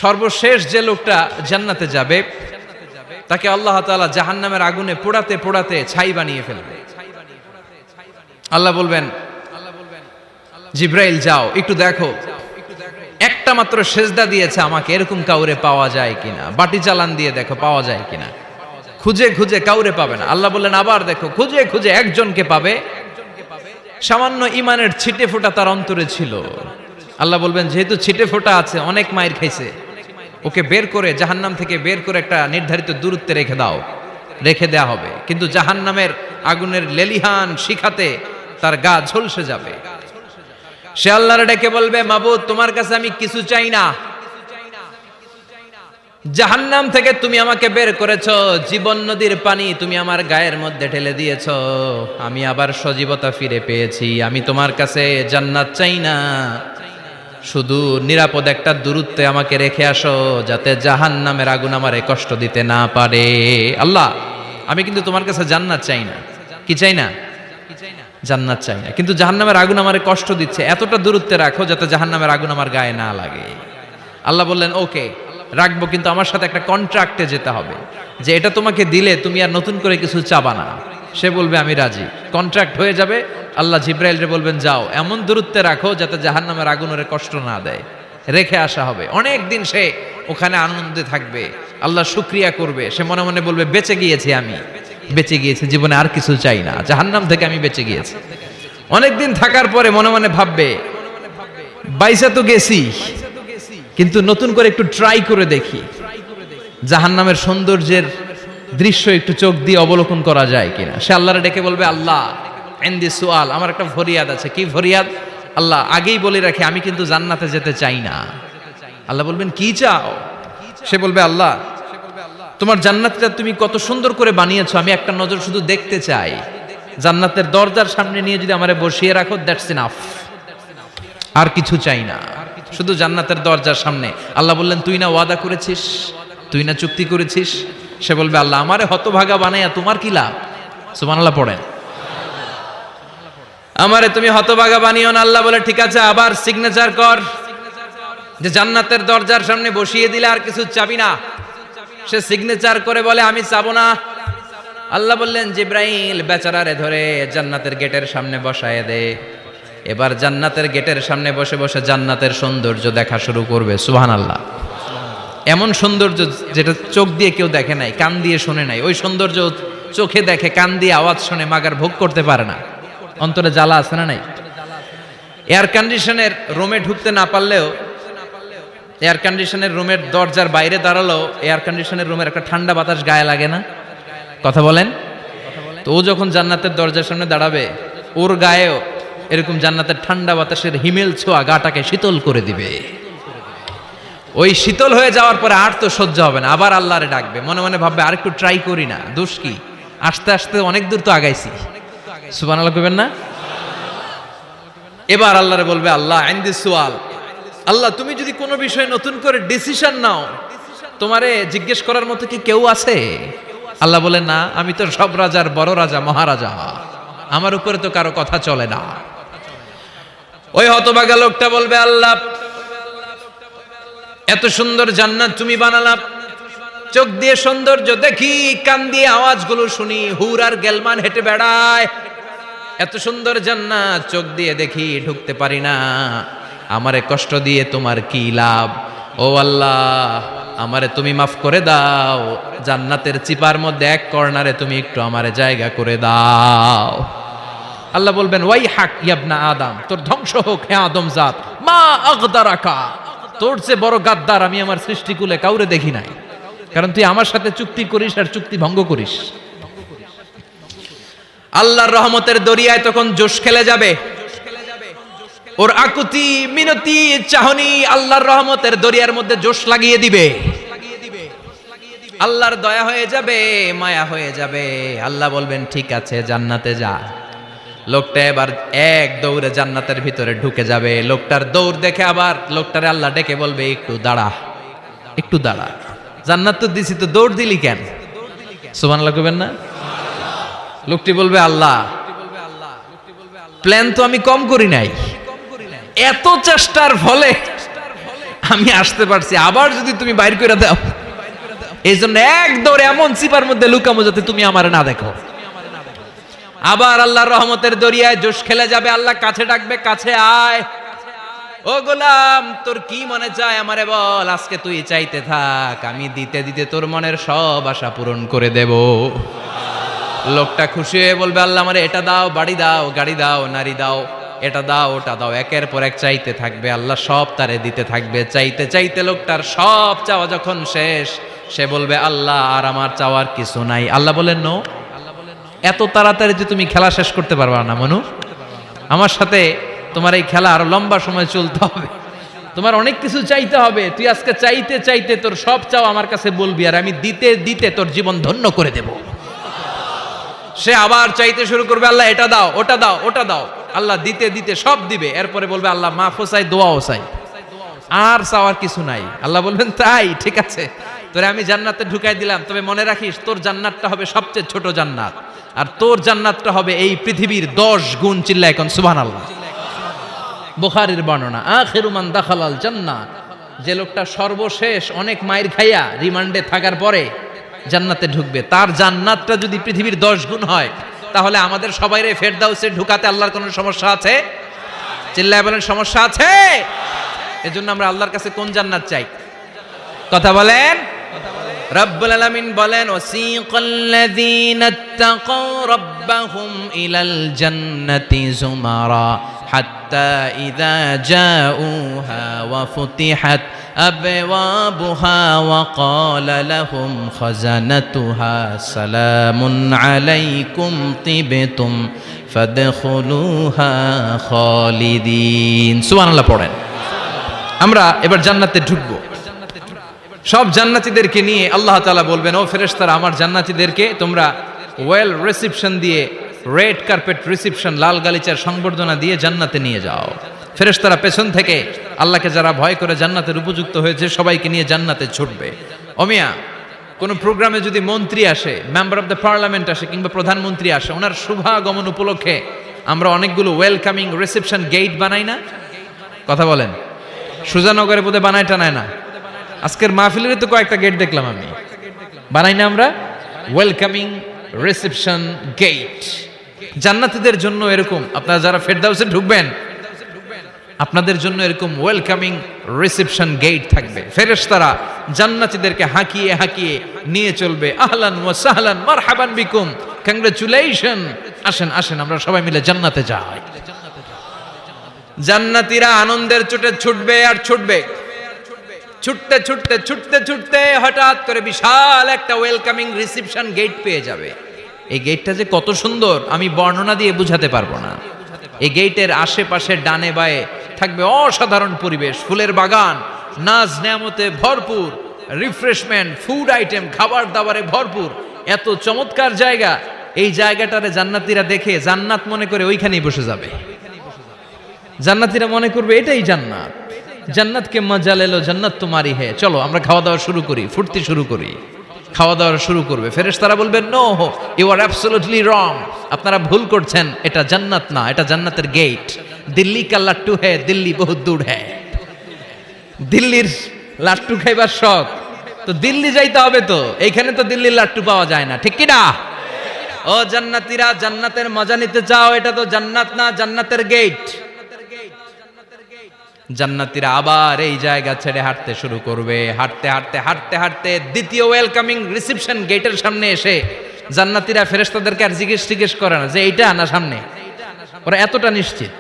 সর্বশেষ যে লোকটা জান্নাতে যাবে তাকে আল্লাহ তাআলা জাহান্নামের আগুনে পোড়াতে পোড়াতে ছাই বানিয়ে ফেলবে। আল্লাহ বলবেন, জিব্রাইল যাও একটু দেখো, একটা মাত্র সেজদা দিয়েছে আমাকে, এরকম কাউরে পাওয়া যায় কিনা। বাটি চালান দিয়ে দেখো পাওয়া যায় কিনা। খুঁজে খুঁজে কাউরে পাবে না। আল্লাহ বললেন আবার দেখো, খুঁজে খুঁজে একজনকে পাবে, সামান্য ইমানের ছিটে ফোঁটা তার অন্তরে ছিল। আল্লাহ বলবেন যেহেতু ছিটে ফোঁটা আছে, অনেক মায়ের খাইছে, ওকে বের করে জাহান্নাম থেকে বের করে একটা নির্ধারিত দূরত্বে রেখে দাও। রেখে দেয়া হবে, কিন্তু জাহান্নামের আগুনের লেলিহান শিখাতে তার গা ঝলসে যাবে। সে আল্লাহর ডেকে বলবে, মাবুদ তোমার কাছে আমি কিছু চাই না, জাহান্নাম থেকে তুমি আমাকে বের করেছো, জীবন নদীর পানি তুমি আমার গায়ের মধ্যে ঢেলে দিয়েছো, আমি আবার সজীবতা ফিরে পেয়েছি, আমি তোমার কাছে জান্নাত চাই না, শুধু নিরাপদ একটা দূরত্বে আমাকে রেখে আসো, যাতে জাহান্নামের আগুন আমারে কষ্ট দিতে না পারে। আল্লাহ আমি কিন্তু তোমার কাছে জান্নাত চাই না। কি চাই না? জান্নাত চাই না, কিন্তু জাহান্নামের আগুন আমারে কষ্ট দিচ্ছে, এতটা দূরত্বে রাখো যাতে জাহান্নামের আগুন আমার গায়ে না লাগে। আল্লাহ বললেন ওকে রাখবো, কিন্তু আমার সাথে একটা কন্ট্রাক্টে যেতে হবে, যে এটা তোমাকে দিলে তুমি আর নতুন করে কিছু চাবা না। সে বলবে আমি রাজি, কন্ট্রাক্ট হয়ে যাবে। আল্লাহ জিব্রাইলরে বলবেন যাও এমন দূরত্বে রাখো যাতে জাহান্নামের আগুন ওরে কষ্ট না দেয়। রেখে আসা হবে, অনেক দিন সে ওখানে আনন্দে থাকবে, আল্লাহ শুকরিয়া করবে, সে মনে মনে বলবে বেঁচে গিয়েছি, আমি বেঁচে গিয়েছি, জীবনে আর কিছু চাই না, জাহান্নাম থেকে আমি বেঁচে গিয়েছি। অনেকদিন থাকার পরে মনে মনে ভাববে বাইসা তো গেছি, কিন্তু নতুন করে একটু ট্রাই করে দেখি, জাহান্নামের সৌন্দর্যের দৃশ্য একটু চোখ দিয়ে অবলোকন করা যায় কিনা। সে আল্লাহরে ডেকে বলবে আল্লাহ ইনদি সুআল, আমার একটা ফরিয়াদ আছে। কি ফরিয়াদ? আল্লাহ আগেই বলে রাখি আমি কিন্তু জান্নাতে যেতে চাই না। আল্লাহ বলবেন কি চাও? সে বলবে আল্লাহ তোমার জান্নাতটা তুমি কত সুন্দর করে বানিয়েছো, আমি একটা নজর শুধু দেখতে চাই, জান্নাতের দরজার সামনে নিয়ে যদি আমারে বসিয়ে রাখো, দ্যাটস ইনাফ, আর কিছু চাই না, শুধু জান্নাতের দরজার সামনে। আল্লাহ বললেন তুই না ওয়াদা করেছিস, তুই না চুক্তি করেছিস। সে বলবে আল্লাহ আমারে হতভাগা বানাইয়া তোমার কি লাভ? সুবহানাল্লাহ পড়েন। আমারে তুমি হতভাগা বানিও না। আল্লাহ বলে ঠিক আছে, আবার সিগনেচার কর যে জান্নাতের দরজার সামনে বসিয়ে দিলে আর কিছু চাবি না। সে সিগনেচার করে বলে আমি চাবো না। আল্লাহ বললেন জিব্রাইল বেচারারে ধরে জান্নাতের গেটের সামনে বসায় দে। এবার জান্নাতের গেটের সামনে বসে বসে জান্নাতের সৌন্দর্য দেখা শুরু করবে। সুবহানাল্লাহ। এমন সৌন্দর্য যেটা চোখ দিয়ে কেউ দেখে নাই, কান দিয়ে শোনে নাই, ওই সৌন্দর্য চোখে দেখে, কান দিয়ে আওয়াজ শুনে মাগার ভোগ করতে পারে না। অন্তরে জ্বালা আছে না নাই? এয়ার কন্ডিশনের রুমে ঢুকতে না পারলেও, এয়ার কন্ডিশনের রুমের দরজার বাইরে দাঁড়ালো, এয়ার কন্ডিশনের রুমের একটা ঠান্ডা বাতাস গায়ে লাগে না? কথা বলেন। তো ও যখন জান্নাতের দরজার সামনে দাঁড়াবে, ওর গায়েও এরকম জান্নাতের ঠান্ডা বাতাসের হিমেল ছোঁয়া গাটাকে শীতল করে দিবে। ওই শীতল হয়ে যাওয়ার পরে আর তো সহ্য হবে না, আবার আল্লাহরে ডাকবে, মনে মনে ভাববে আর একটু ট্রাই করি না, দোষ কি, আস্তে আস্তে অনেক দূর তো আগাইছি। সুবহানাল্লাহ কইবেন না? এবার আল্লাহরে বলবে আল্লাহ ইনদি সুআল, আল্লাহ তুমি যদি কোনো বিষয়ে নতুন করে ডিসিশন নাও, তোমারে জিজ্ঞেস করার মতো কি কেউ আছে? আল্লাহ বলে না, আমি তো সব রাজার বড় রাজা, মহারাজা, আমার উপরে তো কারো কথা চলে না। ওই হতভাগা লোকটা বলবে আল্লাহ এত সুন্দর জান্নাত তুমি বানালা, চোখ দিয়ে সৌন্দর্য দেখি, কান দিয়ে আওয়াজগুলো শুনি, হুর আর গেলমান হেঁটে বেড়ায়, এত সুন্দর জান্নাত চোখ দিয়ে দেখি, ঢুকতে পারি না, আমারে কষ্ট দিয়ে তোমার কি লাভ? ও আল্লাহ আমারে তুমি মাফ করে দাও, জান্নাতের চিপার মধ্যে এক কর্নারে তুমি একটু আমারে জায়গা করে দাও। আল্লাহ বলবেন ওয়াই হাক ইয়াবনা আদম, তোর ধ্বংস হোক হে আদম জাত, মা আগদারাকা, তোর চেয়ে বড় গাদ্দার আমি আমার সৃষ্টিকুলে কাউরে দেখি নাই, কারণ তুই আমার সাথে চুক্তি করিস আর চুক্তি ভঙ্গ করিস। আল্লাহর রহমতের দরিয়ায় তখন জোশ খেলে যাবে, ওর আকুতি মিনতি চাহনি আল্লাহর রহমতের দরিয়ার মধ্যে জোশ লাগিয়ে দিবে। আল্লাহর দয়া হয়ে যাবে, মায়া হয়ে যাবে। আল্লাহ বলবেন ঠিক আছে জান্নাতে যা। লোকটা এবার এক দৌড়ে জান্নাতের ভিতরে ঢুকে যাবে। লোকটার দৌড় দেখে আবার লোকটারে আল্লাহ ডেকে বলবে একটু দাঁড়া, একটু দাঁড়া, জান্নাত তো দিছি, তো দৌড় দিলি কেন? সুবহানাল্লাহ কইবেন না? লোকটি বলবে আল্লাহ প্ল্যান তো আমি কম করি নাই, এত চেষ্টার ফলে আমি আসতে পারছি, আবার যদি তুমি বাইর করে দাও, এই জন্য এক দৌড়ে এমন চিপার মধ্যে লুকামো যাতে তুমি আমার না দেখো। আবার আল্লাহর রহমতের দরিয়ায় জোশ খেলে যাবে, আল্লাহ কাছে ডাকবে, কাছে আয়, ও গোলাম তোর কি মনে চায় আমারে বল, আজকে তুই চাইতে থাক, আমি দিতে দিতে তোর মনের সব আশা পূরণ করে দেব। লোকটা খুশি হয়ে বলবে, আল্লাহ আমারে এটা দাও, বাড়ি দাও, গাড়ি দাও, নারী দাও, এটা দাও, ওটা দাও, একের পর এক চাইতে থাকবে, আল্লাহ সব তারে দিতে থাকবে। চাইতে চাইতে লোকটার সব চাওয়া যখন শেষ, সে বলবে, আল্লাহ আর আমার চাওয়ার কিছু নাই। আল্লাহ বলেন, নো, এত তাড়াতাড়ি যে তুমি খেলা শেষ করতে পারবা না মনু, আমার সাথে তোমার এই খেলা আরো লম্বা সময় চলতে হবে, তোমার অনেক কিছু চাইতে হবে। তুই আজকে চাইতে চাইতে তোর সব চাও আমার কাছে বলবি, আর আমি দিতে দিতে তোর জীবন ধন্য করে দেব। সে আবার চাইতে শুরু করবে, আল্লাহ এটা দাও, ওটা দাও, ওটা দাও, আল্লাহ দিতে দিতে সব দিবে। এরপরে বলবে, আল্লাহ মাফও চাই, দোয়াও চাই, আর চাওয়ার কিছু নাই। আল্লাহ বলবেন, তাই ঠিক আছে, তোরে আমি জান্নাতে ঢুকাই দিলাম, তবে মনে রাখিস তোর জান্নাতটা হবে সবচেয়ে ছোট জান্নাত, আর তোর জান্নাতটা হবে এই পৃথিবীর 10 গুণ। চিল্লা এখন সুবহানাল্লাহ। বুখারীর বর্ণনা, আখিরু মান দাখালাল জান্নাহ, যে লোকটা সর্বশেষ অনেক মাইর খাইয়া রিমান্ডে থাকার পরে জান্নাতে ঢুকবে, তার জান্নাতটা যদি পৃথিবীর 10 গুণ হয়, তাহলে আমাদের সবাইরে ফেরদাউসে ঢুকাতে আল্লাহর কোনো সমস্যা আছে? চিল্লায় বলেন, সমস্যা আছে? এজন্য আমরা আল্লাহর কাছে কোন জান্নাত চাই? কথা বলেন। রব্বুল আলামিন বলেন, ওয়াসিকাল্লাযীনা ইত্তাকাউ রাব্বাহুম ইলাল জান্নাতি যুমারা হাত্তা ইযা জাউহা ওয়া ফুতিহাত আবওয়াবুহা ওয়া ক্বালা লাহুম খাজানাতুহা সালামুন আলাইকুম তিবতুম ফাদখুলুহা খালিদিন। সুবহানাল্লাহ পড়েন। আমরা এবার জান্নাতে ঢুকবো। সব জান্নাতীদেরকে নিয়ে আল্লাহ তাআলা বলবেন, ও ফেরেশতারা, আমার জান্নাতীদেরকে তোমরা ওয়েল রিসেপশন দিয়ে, রেড কার্পেট রিসেপশন, লাল গালিচার সংবর্ধনা দিয়ে জান্নাতে নিয়ে যাও। ফেরেশতারা পেছন থেকে আল্লাহকে যারা ভয় করে জান্নাতের উপযুক্ত হয়েছে সবাইকে নিয়ে জান্নাতে ছুটবে। অমিয়া, কোনো প্রোগ্রামে যদি মন্ত্রী আসে, মেম্বার অফ দ্য পার্লামেন্ট আসে, কিংবা প্রধানমন্ত্রী আসে, ওনার শুভাগমন উপলক্ষে আমরা অনেকগুলো ওয়েলকামিং রিসেপশন গেট বানাই না? কথা বলেন। সুজানগরে বোধহয় বানায় টানায় না? আজকের মাহফিলের তো কয়েকটা গেট দেখলাম আমি, বানাই না আমরা? Welcoming reception gate. জান্নাতীদের জন্য এরকম, আপনারা যারা ফেরদাউসে ঢুকবেন আপনাদের জন্য এরকম ওয়েলকামিং রিসেপশন গেট থাকবে। ফেরেশতারা জান্নাতীদেরকে হাঁকিয়ে হাঁকিয়ে নিয়ে চলবে, আহলান ওয়া সাহলান মারহাবান বিকুম, কংগ্রাচুলেশন, আসেন আসেন আমরা সবাই মিলে জান্নাতে যাই। জান্নাতীরা আনন্দের চোটে ছুটবে আর ছুটবে, ছুটতে ছুটতে ছুটতে ছুটতে হঠাৎ করে বিশাল একটা ওয়েলকামিং রিসেপশন গেট পেয়ে যাবে। এই গেটটা যে কত সুন্দর আমি বর্ণনা দিয়ে বুঝাতে পারবো না। এই গেটের আশেপাশে ডানে বায়ে থাকবে অসাধারণ পরিবেশ, ফুলের বাগান, নাজ নেয়ামতে ভরপুর, রিফ্রেশমেন্ট, ফুড আইটেম, খাবার দাবারে ভরপুর, এত চমৎকার জায়গা। এই জায়গাটারে জান্নাতীরা দেখে জান্নাত মনে করে ওইখানেই বসে যাবে। জান্নাতীরা মনে করবে এটাই জান্নাত, জান্নাতকে মজা লেলো, জান্নাত তোমারই হে, চলো আমরা খাওয়া দাওয়া শুরু করি, ফুর্তি শুরু করি। খাওয়া দাওয়া শুরু করবে। ফেরেশতারা বলবেন, no, you are absolutely wrong, আপনারা ভুল করছেন, এটা জান্নাত না, এটা জান্নাতের গেট। দিল্লি কা লাট্টু হ্যায়, দিল্লি বহুত দূর হ্যায়। দিল্লির লাট্টু খাইবার শখ, তো দিল্লি যাইতে হবে, তো এইখানে তো দিল্লির লাট্টু পাওয়া যায় না, ঠিক কি না? ও জান্নাতীরা, জান্নাতের মজা নিতে চাও? এটা তো জান্নাত না, জান্নাতের গেট। জান্নাতীরা আবার এই জায়গা ছেড়ে হাঁটতে শুরু করবে। হাঁটতে হাঁটতে হাঁটতে হাঁটতে দ্বিতীয় ওয়েলকামিং রিসেপশন গেটের সামনে এসে জান্নাতীরা ফেরেশতাদেরকে আর জিজ্ঞেস করে না যে এইটা না সামনে, ওরা এতটা নিশ্চিত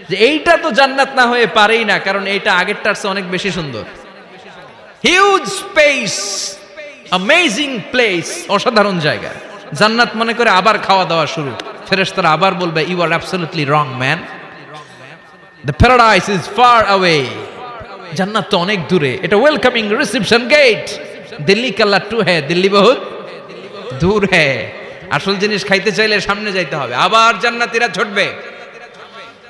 যে এইটা তো জান্নাত না হয়ে পারেই না, কারণ এইটা আগেরটার চেয়ে অনেক বেশি সুন্দর। হিউজ স্পেস, অ্যামেজিং প্লেস, অসাধারণ জায়গা। জান্নাত মনে করে আবার খাওয়া দাওয়া শুরু। ফেরেশতারা আবার বলবে, you are absolutely wrong man, the paradise is far away, জান্নাত তো অনেক দূরে, এটা ওয়েলকামিং রিসেপশন গেট। দিল্লি কা লাট্টু হ্যায়, দিল্লি বহুত দূর হ্যায়। আসল জিনিস খাইতে চাইলে সামনে যাইতে হবে। আবার জান্নাতীরা ছুটবে,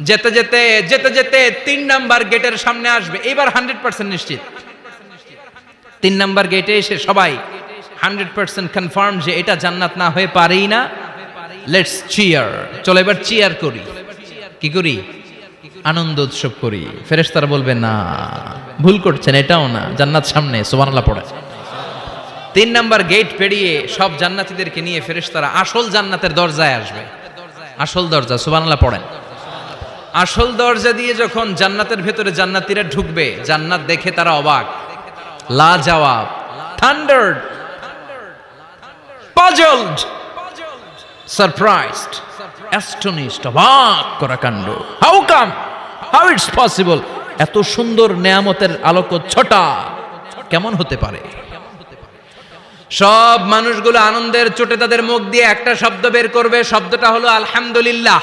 যেতে যেতে যেতে যেতে 3 নাম্বার গেটের সামনে আসবে। এবার 100% নিশ্চিত। 3 নাম্বার গেটে এসে সবাই 100% কনফার্ম যে এটা জান্নাত না হয়ে পারেই না। লেটস চিয়ার, চলো এবার চিয়ার করি। কি করি? আনন্দ উৎসব করি। ফেরেশতারা বলবে না, ভুল করছেন, এটাও না, জান্নাত সামনে, সুবহানাল্লাহ পড়ে। 3 নাম্বার গেট পেরিয়ে সব জান্নাতীদেরকে নিয়ে ফেরেশতারা আসল জান্নাতের দরজায় আসবে। আসল দরজা, সুবহানাল্লাহ পড়েন। আসল দরজা দিয়ে যখন জান্নাতের ভেতরে জান্নাতীরা ঢুকবে, জান্নাত দেখে তারা অবাক, লা জবাব, থান্ডার্ড, পাজলড, সারপ্রাইজড, অ্যাস্টনিশড, অবাক করা কাণ্ড। How come, how it's possible, এত সুন্দর নেয়ামতের আলোকচ্ছটা কেমন হতে পারে? সব মানুষগুলো আনন্দের চোটে তাদের মুখ দিয়ে একটা শব্দ বের করবে, শব্দটা হলো আলহামদুলিল্লাহ।